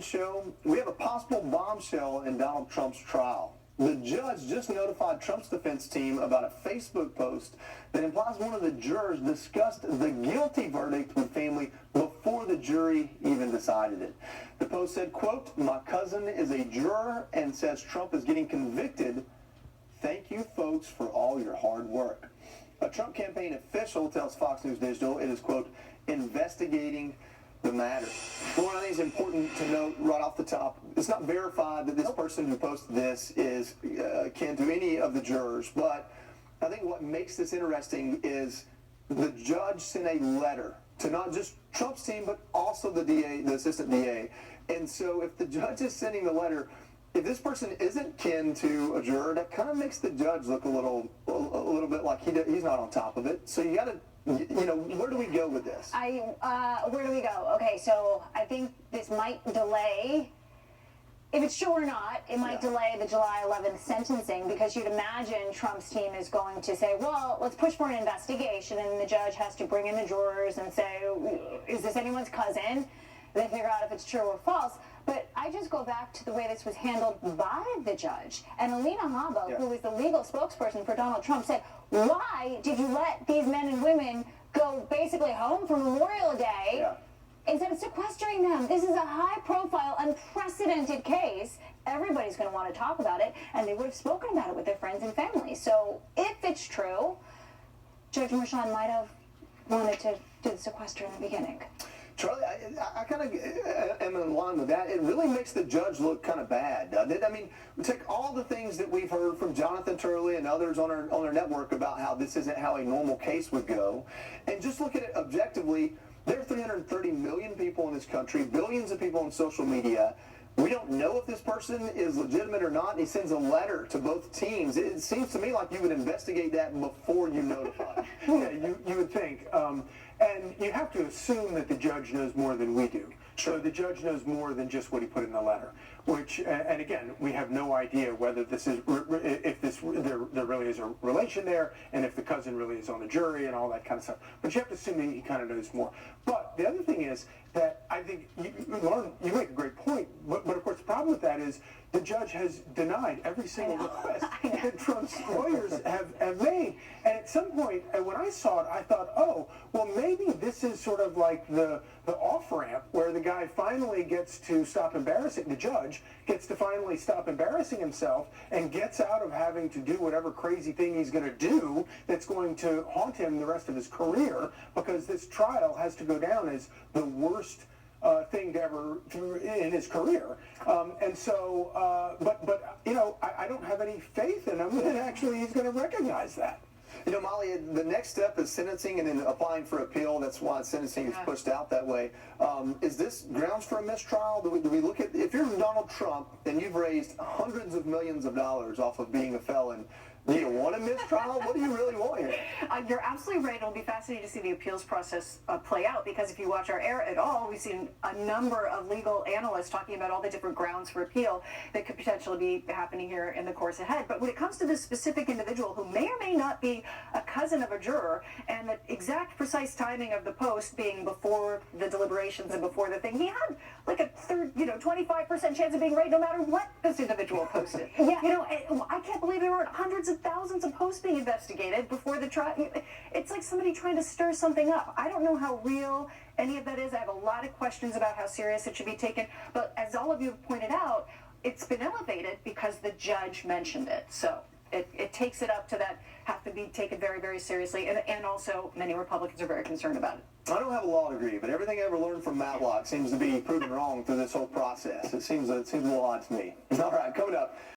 Show, we have a possible bombshell in Donald Trump's trial. The judge just notified Trump's defense team about a Facebook post that implies one of the jurors discussed the guilty verdict with family before the jury even decided it. The post said, quote, "My cousin is a juror and says Trump is getting convicted. Thank you folks for all your hard work." A Trump campaign official tells Fox News Digital it is, quote, "investigating the matter." But one of the things important to note right off the top, it's not verified that this person who posted this is akin to any of the jurors, but I think what makes this interesting is the judge sent a letter to not just Trump's team, but also the DA, the assistant DA. And so if the judge is sending the letter, if this person isn't kin to a juror, that kind of makes the judge look a little bit like he's not on top of it. So you got to, where do we go with this? Where do we go? Okay, so I think this might delay, if it's true or not, it might delay the July 11th sentencing, because you'd imagine Trump's team is going to say, well, let's push for an investigation, and the judge has to bring in the jurors and say, is this anyone's cousin? They figure out if it's true or false. But I just go back to the way this was handled by the judge. And Alina Habba, who is the legal spokesperson for Donald Trump, said, why did you let these men and women go basically home for Memorial Day instead of sequestering them? This is a high-profile, unprecedented case. Everybody's going to want to talk about it, and they would have spoken about it with their friends and family. So if it's true, Judge Merchan might have wanted to do the sequester in the beginning. Charlie, I kind of am in line with that. It really makes the judge look kind of bad, doesn't it? I mean, take all the things that we've heard from Jonathan Turley and others on our network about how this isn't how a normal case would go, and just look at it objectively. There are 330 million people in this country, billions of people on social media. We don't know if this person is legitimate or not, and he sends a letter to both teams. It seems to me like you would investigate that before you notify. Yeah, you would think. And you have to assume that the judge knows more than we do. So the judge knows more than just what he put in the letter. Which, and again, we have no idea whether this is, there really is a relation there, and if the cousin really is on the jury and all that kind of stuff. But you have to assume that he kind of knows more. But the other thing is that I think, Lauren, you make a great point, but of course the problem with that is the judge has denied every single request that Trump's lawyers have made. And at some point, when I saw it, I thought, oh, well, maybe this is sort of like the off-ramp where the guy finally gets to stop embarrassing, the judge gets to finally stop embarrassing himself and gets out of having to do whatever crazy thing he's going to do that's going to haunt him the rest of his career, because this trial has to go down as the worst thing to ever in his career. And so, I don't have any faith in him that actually he's going to recognize that. You know, Molly, the next step is sentencing and then applying for appeal. That's why sentencing is pushed out that way. Is this grounds for a mistrial? Do we look at, if you're Donald Trump and you've raised hundreds of millions of dollars off of being a felon, do you want a mistrial? What do you really want here? You're absolutely right. It'll be fascinating to see the appeals process play out, because if you watch our air at all, we've seen a number of legal analysts talking about all the different grounds for appeal that could potentially be happening here in the course ahead. But when it comes to this specific individual who may or may not be a cousin of a juror, and the exact precise timing of the post being before the deliberations and before the thing, he had like a 25% chance of being right no matter what this individual posted. I can't believe there weren't hundreds of thousands of posts being investigated before the trial. It's like somebody trying to stir something up. I don't know how real any of that is. I have a lot of questions about how serious it should be taken. But as all of you have pointed out, it's been elevated because the judge mentioned it. So it takes it up to that, have to be taken very, very seriously. And also, many Republicans are very concerned about it. I don't have a law degree, but everything I ever learned from Matlock seems to be proven wrong through this whole process. It seems a little odd to me. All right, coming up.